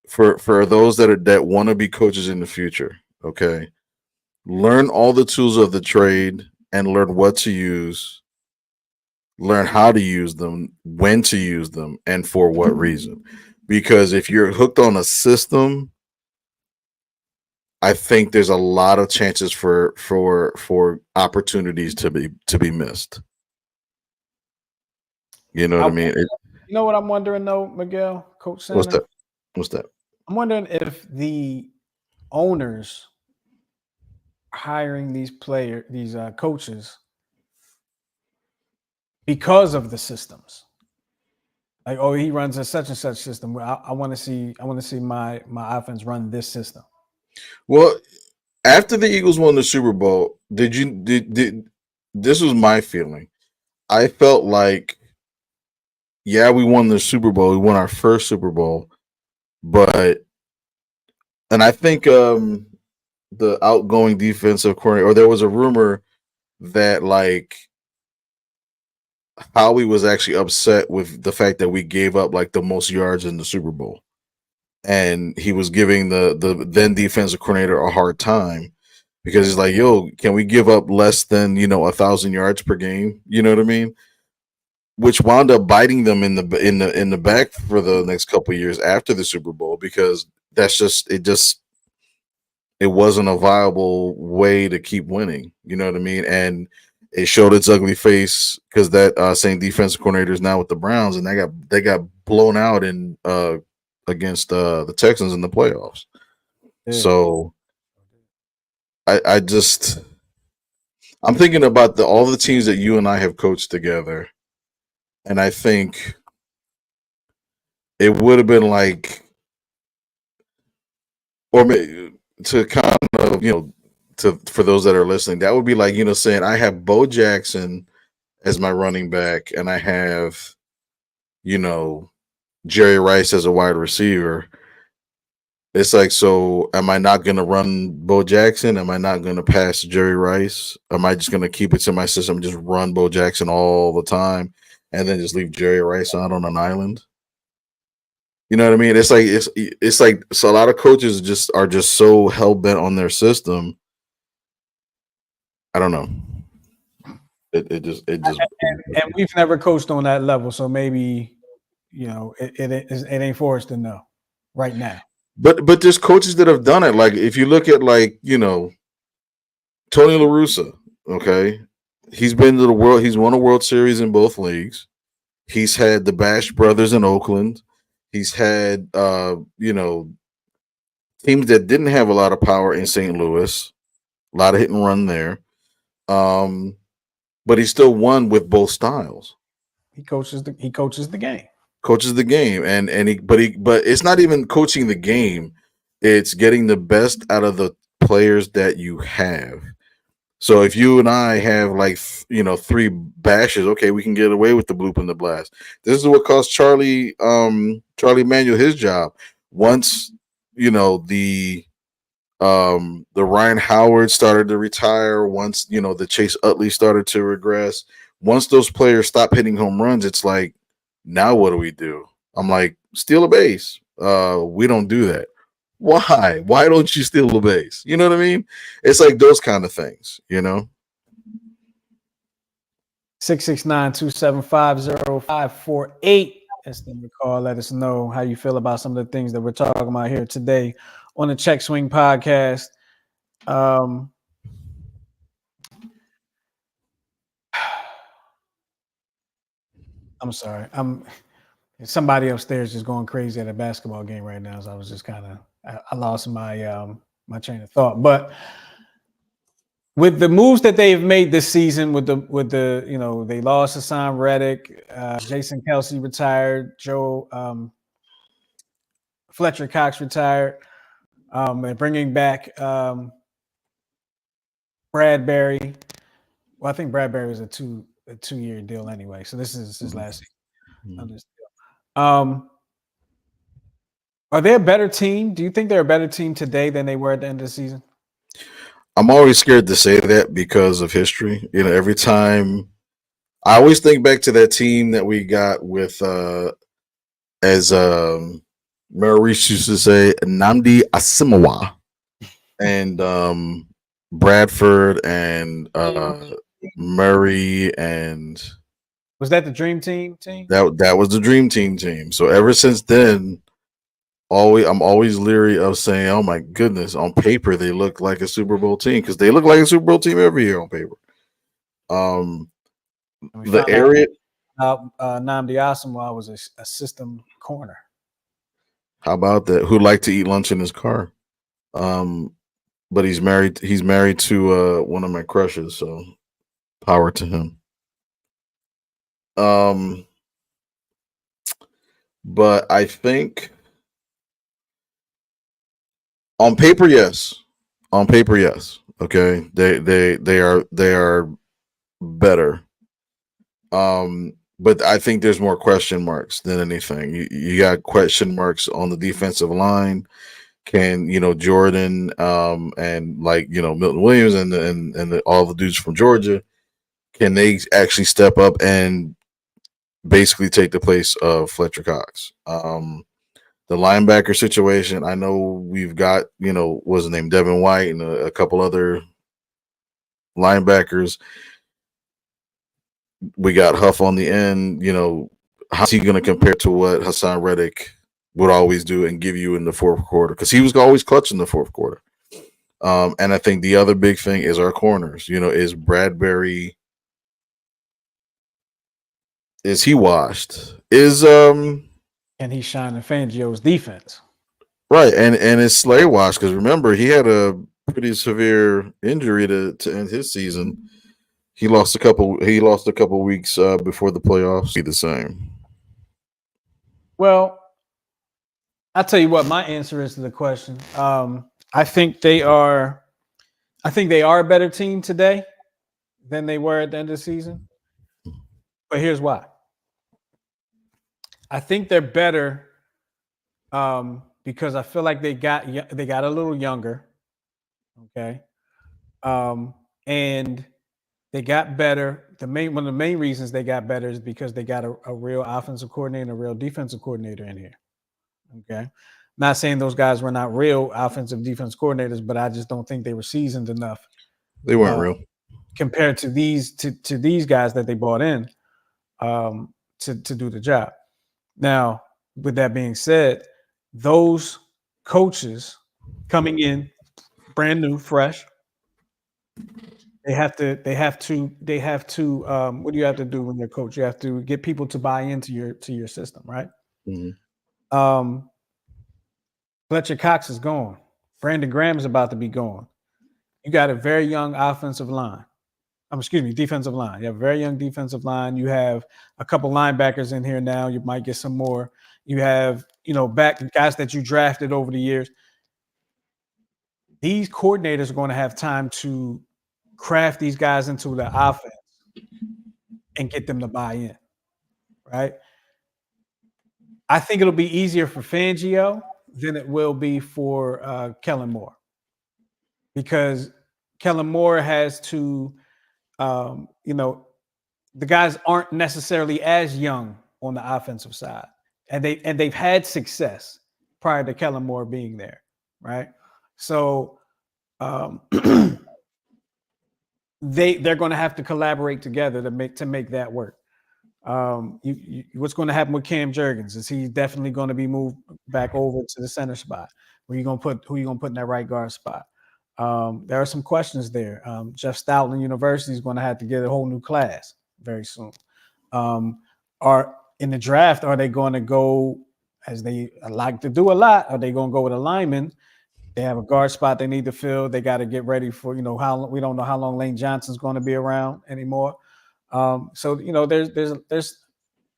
for those that want to be coaches in the future, okay, learn all the tools of the trade and learn what to use, learn how to use them, when to use them, and for what reason. Because if you're hooked on a system, I think there's a lot of chances for opportunities to be missed. You know I, what I mean? you know what I'm wondering though, Miguel, Coach What's Santa? that? What's that? I'm wondering if the owners hiring these coaches because of the systems. Like, oh, he runs a such and such system. I want to see. I want to see my offense run this system. Well, after the Eagles won the Super Bowl, did this was my feeling. I felt like, yeah, we won the Super Bowl. We won our first Super Bowl, but and I think the outgoing defensive coordinator, or there was a rumor that like Howie was actually upset with the fact that we gave up like the most yards in the Super Bowl, and he was giving the then defensive coordinator a hard time because he's like, "Yo, can we give up less than 1,000 yards per game?" You know what I mean? Which wound up biting them in the back for the next couple of years after the Super Bowl because it wasn't a viable way to keep winning. You know what I mean? And it showed its ugly face because that same defensive coordinator is now with the Browns, and they got blown out in against the Texans in the playoffs. Yeah. So I just I'm thinking about all the teams that you and I have coached together, and I think it would have been like, or to kind of to for those that are listening, that would be like saying I have Bo Jackson as my running back, and I have you know Jerry Rice as a wide receiver. It's like, so am I not going to run Bo Jackson? Am I not going to pass Jerry Rice? Am I just going to keep it to my system and just run Bo Jackson all the time and then just leave Jerry Rice out on an island? You know what I mean? It's like, so a lot of coaches are just so hell bent on their system. I don't know. It just And we've never coached on that level, so maybe it ain't for us to know right now. but there's coaches that have done it. Like if you look at like Tony La Russa, okay, he's been to the world. He's won a World Series in both leagues. He's had the Bash brothers in Oakland. He's had teams that didn't have a lot of power in St. Louis, a lot of hit and run there. Um, but he still won with both styles. He coaches the game. Coaches the game, and but it's not even coaching the game. It's getting the best out of the players that you have. So if you and I have like three bashes, okay, we can get away with the bloop and the blast. This is what cost Charlie Manuel his job. Once the Ryan Howard started to retire, once the Chase Utley started to regress, once those players stop hitting home runs, it's like, now what do we do? I'm like, steal a base. We don't do that. Why? Why don't you steal the base? You know what I mean? It's like those kind of things. 669-275-0548. That's the call. Let us know how you feel about some of the things that we're talking about here today on the Check Swing podcast. I'm sorry. Somebody upstairs just going crazy at a basketball game right now. So I was just kind of I lost my train of thought. But with the moves that they've made this season, with the they lost Hassan Reddick, Jason Kelsey retired, Joe Fletcher Cox retired, and bringing back Bradbury. Well, I think Bradbury was a 2-year deal anyway, so this is his last season. Are they a better team? Do you think they're a better team today than they were at the end of the season? I'm always scared to say that because of history. Every time I always think back to that team that we got with as Maurice used to say, Namdi Asimawa and Bradford and Murray, and Was that the dream team? that was the dream team. So ever since then, I'm always leery of saying, "Oh my goodness!" On paper, they look like a Super Bowl team because they look like a Super Bowl team every year on paper. Um, And we the found area. out Namdi Asamoah was a system corner. How about that? Who liked to eat lunch in his car? Um, but he's married. He's married to one of my crushes, so power to him. Um, but I think on paper, yes. On paper, yes. Okay, they are better. But I think there's more question marks than anything. You got question marks on the defensive line. Can Jordan and Milton Williams and all the dudes from Georgia, can they actually step up and basically take the place of Fletcher Cox? The linebacker situation, I know we've got what's his name, Devin White, and a couple other linebackers. We got Huff on the end. How's he going to compare to what Hassan Reddick would always do and give you in the fourth quarter? Because he was always clutch in the fourth quarter. And I think the other big thing is our corners. Is Bradbury, is he washed? And he's shining Fangio's defense. Right, and it's Slay washed because remember he had a pretty severe injury to end his season. He lost a couple. He lost a couple weeks before the playoffs. Be the same. Well, I'll tell you what my answer is to the question. I think they are. I think they are a better team today than they were at the end of the season. But here's why. I think they're better because I feel like they got a little younger. Okay, and they got better. One of the main reasons they got better is because they got a real offensive coordinator and a real defensive coordinator in here. Okay. Not saying those guys were not real offensive defense coordinators, but I just don't think they were seasoned enough They weren't real compared to these guys that they brought in to do the job. Now, with that being said, those coaches coming in brand new, fresh, they have to what do you have to do when you're a coach? You have to get people to buy into your system, right? Mm-hmm. Fletcher Cox is gone. Brandon Graham is about to be gone. You got a very young offensive line. Defensive line. You have a very young defensive line. You have a couple linebackers in here now. You might get some more. You have, back guys that you drafted over the years. These coordinators are going to have time to craft these guys into the offense and get them to buy in, right? I think it'll be easier for Fangio than it will be for Kellen Moore, because Kellen Moore has to, the guys aren't necessarily as young on the offensive side, and they've had success prior to Kellen Moore being there, right? So they're going to have to collaborate together to make that work. What's going to happen with Cam Jurgens? Is he definitely going to be moved back over to the center spot? Who you gonna put in that right guard spot? There are some questions there. Jeff Stoutland University is going to have to get a whole new class very soon. Are in the draft, are they going to go, as they like to do a lot, are they going to go with a lineman? They have a guard spot they need to fill. They got to get ready for, how we don't know how long Lane Johnson's going to be around anymore. So there's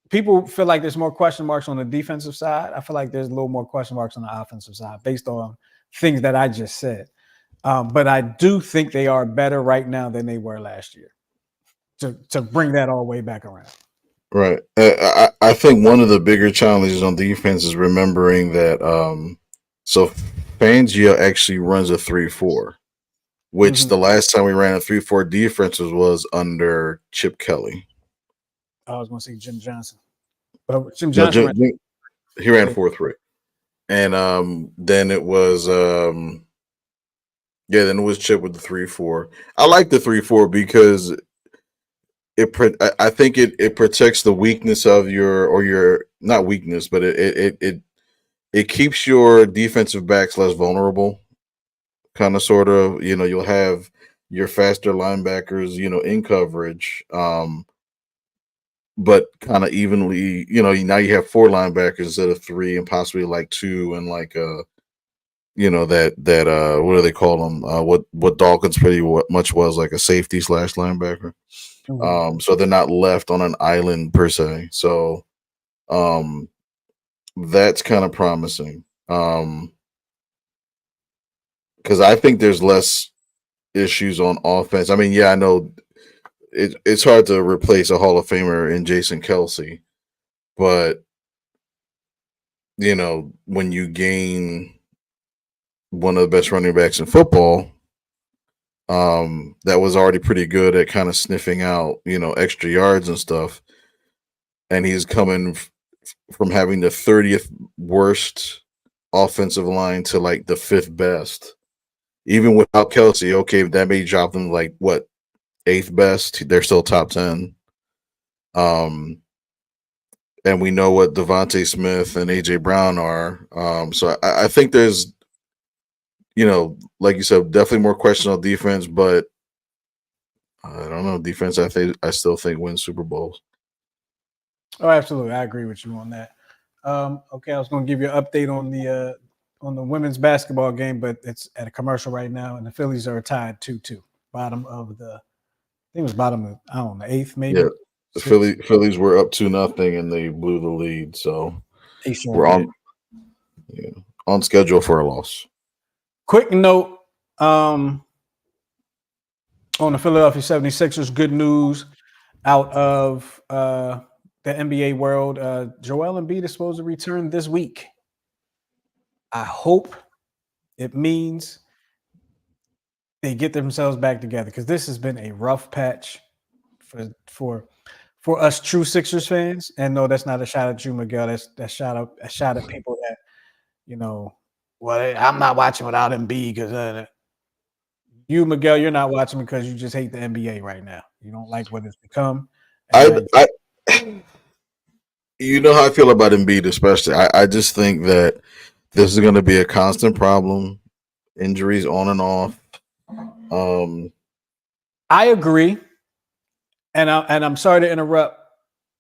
people feel like there's more question marks on the defensive side. I feel like there's a little more question marks on the offensive side based on things that I just said. But I do think they are better right now than they were last year. To bring that all the way back around. Right. I think one of the bigger challenges on defense is remembering that so Fangio actually runs a 3-4, which the last time we ran a 3-4 defense was under Chip Kelly. I was going to say Jim Johnson. But Jim Johnson he ran 4-3. And then it was then it was Chip with the 3-4. I like the 3-4 because I think it protects the weakness of your not weakness, but it it keeps your defensive backs less vulnerable, kind of sort of. You'll have your faster linebackers, in coverage. But kind of evenly, now you have four linebackers instead of three, and possibly like two, and like that what do they call them? What Dawkins pretty much was, like a safety slash linebacker. So they're not left on an island per se. So um, that's kind of promising. Because I think there's less issues on offense. I mean, yeah, I know it's hard to replace a Hall of Famer in Jason Kelsey, but when you gain one of the best running backs in football, that was already pretty good at kind of sniffing out, extra yards and stuff, and he's coming from having the 30th worst offensive line to like the fifth best. Even without Kelsey, okay, that may drop them like what, eighth best. They're still top 10. And we know what Devontae Smith and AJ Brown are. So I think there's, like you said, definitely more questions on defense, but I don't know. Defense, I still think wins Super Bowls. Oh, absolutely, I agree with you on that. Okay, I was going to give you an update on the women's basketball game, but it's at a commercial right now, and the Phillies are tied 2-2. Bottom of the, I think it was bottom of, I don't know, eighth maybe. Yeah, the Phillies were up 2-0 and they blew the lead, so They sure we're did. on schedule for a loss. Quick note on the Philadelphia 76ers, good news out of the NBA world. Joel Embiid is supposed to return this week. I hope it means they get themselves back together, because this has been a rough patch for us true Sixers fans. And no, that's not a shot at you, Miguel. That's a shot at people that, well, I'm not watching without Embiid because you, Miguel, you're not watching because you just hate the NBA right now. You don't like what it's become. I you know how I feel about Embiid, especially. I just think that this is going to be a constant problem. Injuries on and off. I agree, and I'm sorry to interrupt.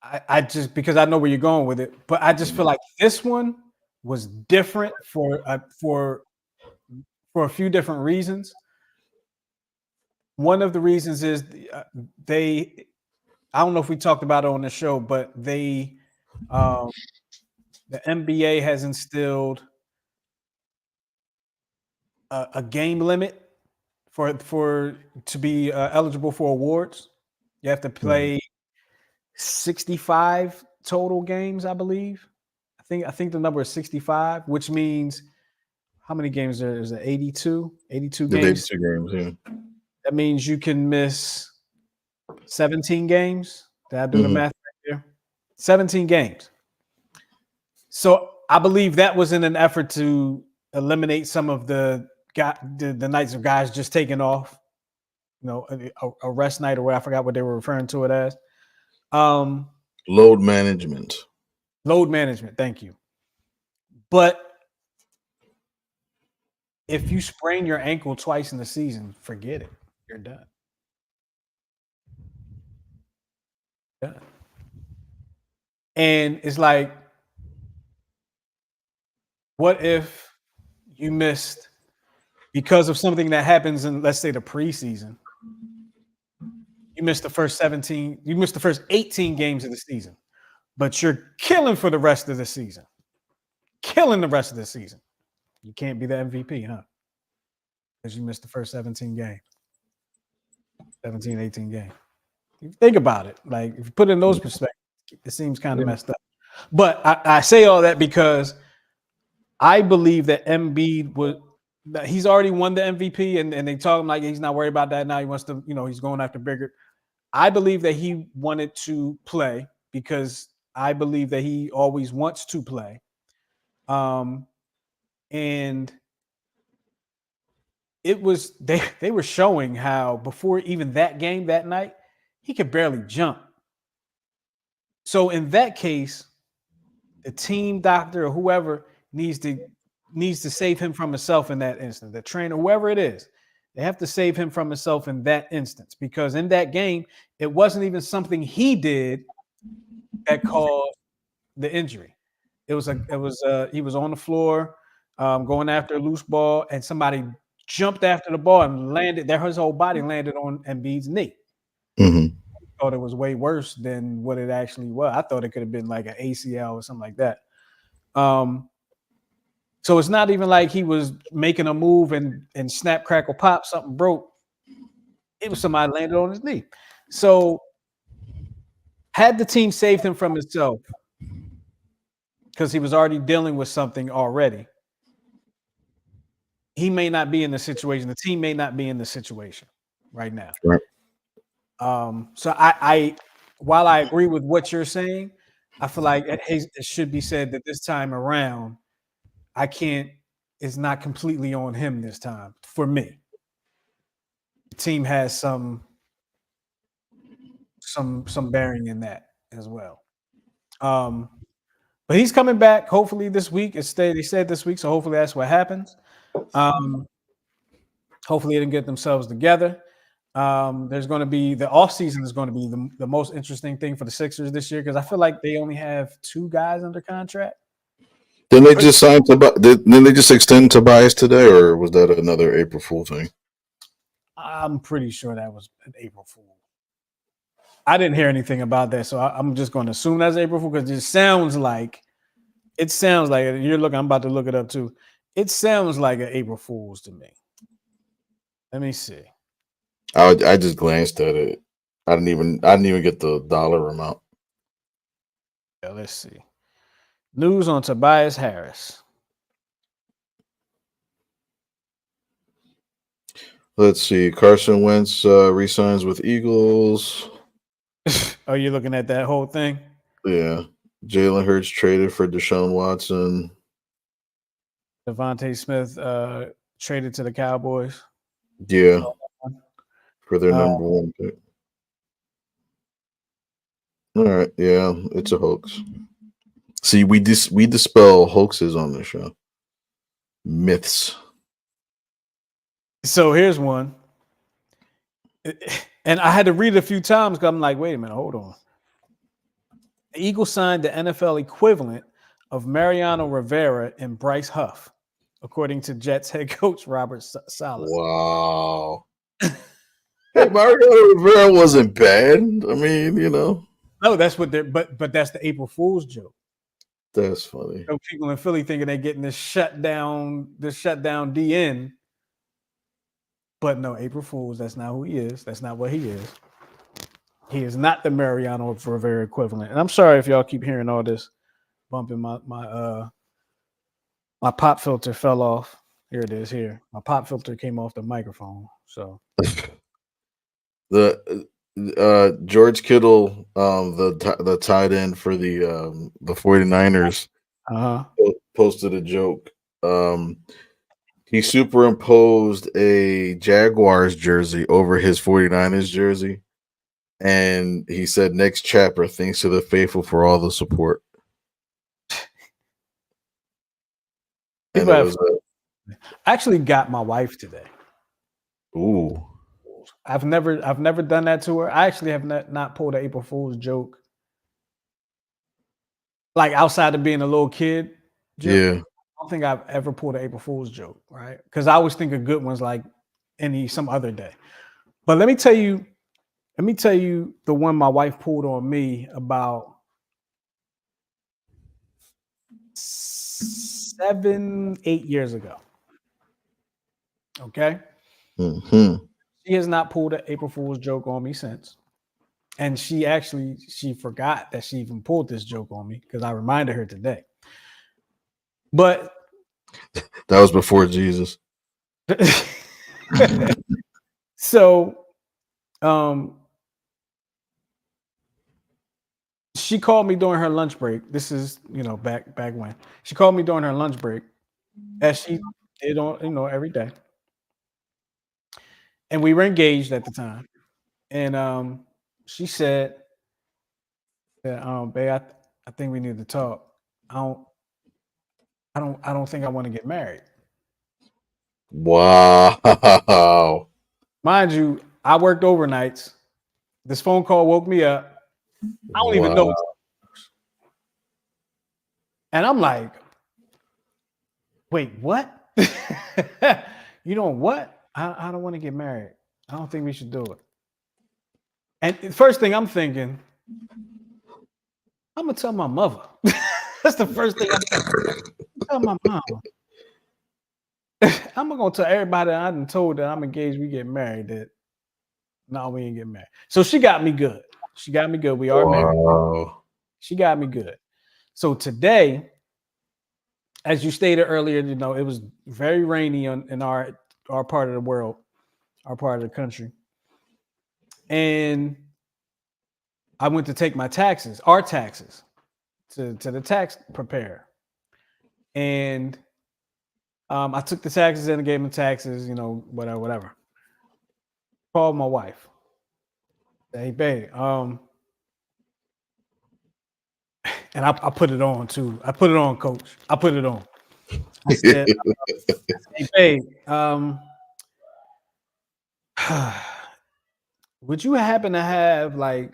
I just, because I know where you're going with it, but I just feel like this one was different for a few different reasons. One of the reasons is I don't know if we talked about it on the show, but the NBA has instilled a game limit for to be eligible for awards. You have to play 65 total games, I believe. I think the number is 65, which means how many games there is it? 82? 82 games. 82 games, yeah. That means you can miss 17 games. Did I do the math right there? 17 games. So I believe that was in an effort to eliminate some of the nights of guys just taking off, a rest night, or what, I forgot what they were referring to it as. Load management. Load management. Thank you. But if you sprain your ankle twice in the season, forget it. You're done. Done. And it's like, what if you missed because of something that happens in, let's say, the preseason? You missed the first 17, you missed the first 18 games of the season, but you're killing for the rest of the season. Killing the rest of the season. You can't be the MVP, huh? Because you missed the first 17 games. 17, 18 games. Think about it. Like, if you put it in those perspectives, it seems kind of messed up. But I say all that because I believe that Embiid he's already won the MVP, and they talk him like he's not worried about that now. He wants to, he's going after bigger. I believe that he wanted to play because I believe that he always wants to play. And it was they were showing how before even that game that night, he could barely jump. So in that case, the team doctor or whoever needs to save him from himself in that instance. The trainer, whoever it is, they have to save him from himself in that instance because in that game, it wasn't even something he did that caused the injury. He was on the floor going after a loose ball, and somebody jumped after the ball and landed there. His whole body landed on Embiid's knee. Mm-hmm. Thought it was way worse than what it actually was. I thought it could have been like an ACL or something like that. So it's not even like he was making a move and snap, crackle, pop, something broke. It was somebody landed on his knee. So had the team saved him from himself because he was already dealing with something already, he may not be in the situation. The team may not be in the situation right now. Right. So I while I agree with what you're saying, I feel like it should be said that this time around, I can't. It's not completely on him this time for me. The team has some bearing in that as well. Um, but he's coming back hopefully this week. They said this week, so hopefully that's what happens. Hopefully they can get themselves together. There's going to be the offseason is going to be the most interesting thing for the Sixers this year because I feel like they only have 2 guys under contract. Then they just signed Then they just extend Tobias today, or was that another April Fool thing? I'm pretty sure that was an April Fool. I didn't hear anything about that, so I'm just going to assume that's April Fool because it sounds like you're looking. I'm about to look it up too. It sounds like an April Fool's to me. Let me see. I just glanced at it. I didn't even get the dollar amount. Yeah, let's see. News on Tobias Harris. Let's see. Carson Wentz resigns with Eagles. Are you looking at that whole thing? Yeah. Jalen Hurts traded for Deshaun Watson. Devontae Smith traded to the Cowboys. Yeah. For their number 1 pick. All right. Yeah, it's a hoax. See, we dispel hoaxes on the show. Myths. So here's one. And I had to read it a few times because I'm like, wait a minute, hold on. The Eagles signed the NFL equivalent of Mariano Rivera and Bryce Huff, according to Jets head coach Robert Saleh. Wow. Hey, Mariano Rivera wasn't bad. I mean, No, that's what they're but that's the April Fool's joke. That's funny. So people in Philly thinking they're getting this shutdown DN. But no, April Fool's, that's not who he is. That's not what he is. He is not the Mariano Rivera equivalent. And I'm sorry if y'all keep hearing all this bumping. My pop filter fell off. Here it is. Here, my pop filter came off the microphone. So the George Kittle, the tight end for the 49ers, posted a joke. He superimposed a Jaguars jersey over his 49ers jersey. And he said, next chapter, thanks to the faithful for all the support. And it was I actually got my wife today. Ooh. I've never done that to her. I actually have not pulled an April Fool's joke. Like outside of being a little kid joke. Yeah. I don't think I've ever pulled an April Fool's joke, right? Because I always think of good ones like some other day. But let me tell you the one my wife pulled on me about 7-8 years ago. Okay. Mm-hmm. She has not pulled an April Fool's joke on me since. And she forgot that she even pulled this joke on me because I reminded her today. But that was before Jesus. So she called me during her lunch break. This is, back when. She called me during her lunch break, as she did on, every day. And we were engaged at the time. And she said that, babe, I think we need to talk. I don't think I want to get married. Wow. Mind you, I worked overnights. This phone call woke me up. I don't even know. Wow. And I'm like, wait, what? You know what? I don't want to get married. I don't think we should do it. And the first thing I'm thinking, I'm gonna tell my mother. That's the first thing I'm thinking. Tell my mom. I'm gonna tell everybody that I done told that I'm engaged, we get married. That no, we ain't get married. So she got me good. She got me good. We are married. Wow. She got me good. So today, as you stated earlier, you know, it was very rainy in our part of the world, our part of the country. And I went to take my taxes, our taxes, to the tax preparer. And I took the taxes in and gave them taxes, you know, whatever, whatever. Called my wife. Hey, babe. And I put it on too. I put it on, coach. I put it on. I said, hey, babe, would you happen to have like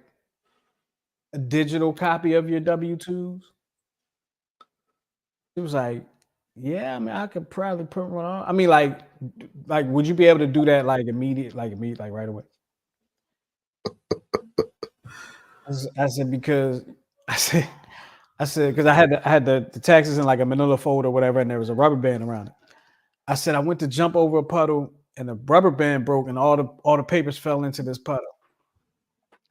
a digital copy of your W-2s? She was like, yeah, I mean, I could probably put one on. I mean, like, would you be able to do that like immediate, like right away? I said because I said because I had the taxes in like a manila folder or whatever, and there was a rubber band around it. I said I went to jump over a puddle and the rubber band broke and all the papers fell into this puddle.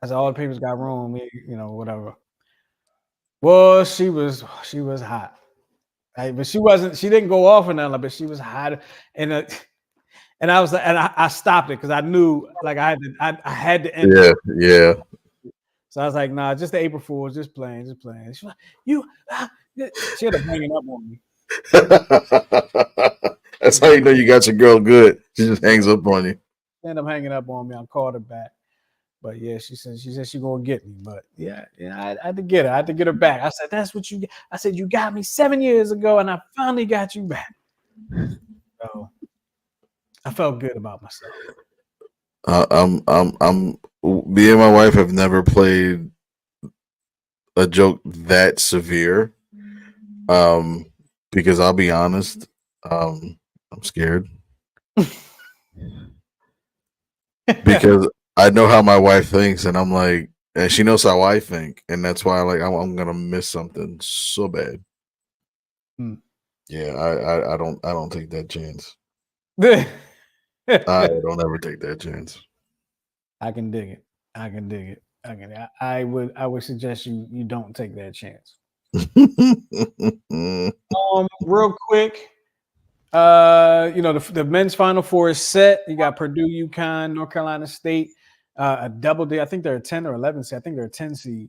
I said all the papers got ruined, you know, whatever. Well, she was hot. But she didn't go off or nothing, but she was hot. And and I was like, and I stopped it because I knew like I had to end Yeah, it. yeah. So I was like, nah, just the April Fools, just playing, just playing. She was like, she had a hanging up on me. That's how you know you got your girl good. She just hangs up on you. She ended up hanging up on me. I called her back. But yeah, she said she gonna get me. But yeah, I had to get her. I had to get her back. I said, that's what you I said, you got me 7 years ago, and I finally got you back. So I felt good about myself. Me and my wife have never played a joke that severe. Um, because I'll be honest, I'm scared because I know how my wife thinks, and I'm like, and she knows how I think, and that's why like I'm gonna miss something so bad. Hmm. Yeah, I don't take that chance. I I don't ever take that chance. can dig it. I can dig it. I would suggest you don't take that chance. Real quick, you know, the men's Final Four is set. You got Purdue, UConn, North Carolina State, a double D. I think they're a 10 or 11 seed. I think they're a 10 seed.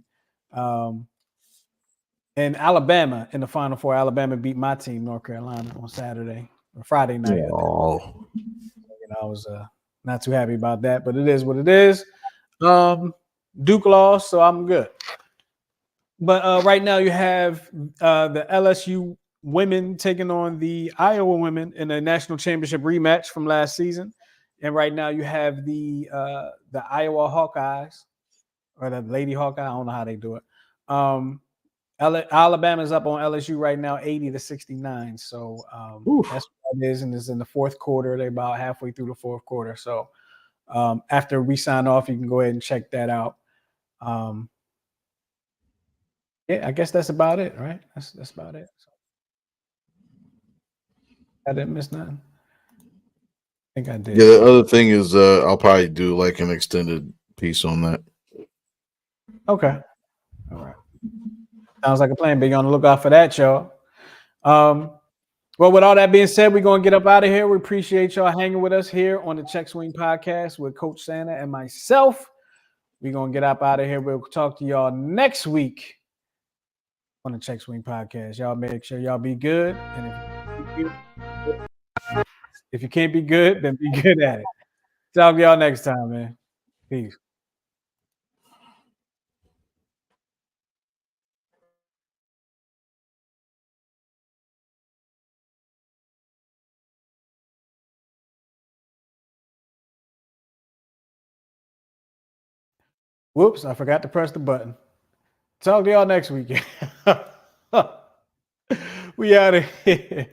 And Alabama in the Final Four. Alabama beat my team, North Carolina, on Saturday or Friday night. Oh, You know, I was not too happy about that, but it is what it is. Duke lost, so I'm good. But right now you have the LSU women taking on the Iowa women in a national championship rematch from last season, and right now you have the Iowa Hawkeyes or the Lady Hawkeye. I don't know how they do it. Alabama's up on LSU right now, 80-69. So that's what it is, and it's in the fourth quarter. They're about halfway through the fourth quarter. So after we sign off, you can go ahead and check that out. Yeah, I guess that's about it, right? That's about it. So, I didn't miss nothing. I think I yeah. did. The other thing is, I'll probably do like an extended piece on that. Okay. All right. Sounds like a plan. Be on the lookout for that, y'all. Well, with all that being said, we're going to get up out of here. We appreciate y'all hanging with us here on the Check Swing Podcast with Coach Santa and myself. We're going to get up out of here. We'll talk to y'all next week on the Check Swing Podcast. Y'all make sure y'all be good. And if you can't be good, then be good at it. Talk to y'all next time, man. Peace. Whoops, I forgot to press the button. Talk to y'all next week. We out of here.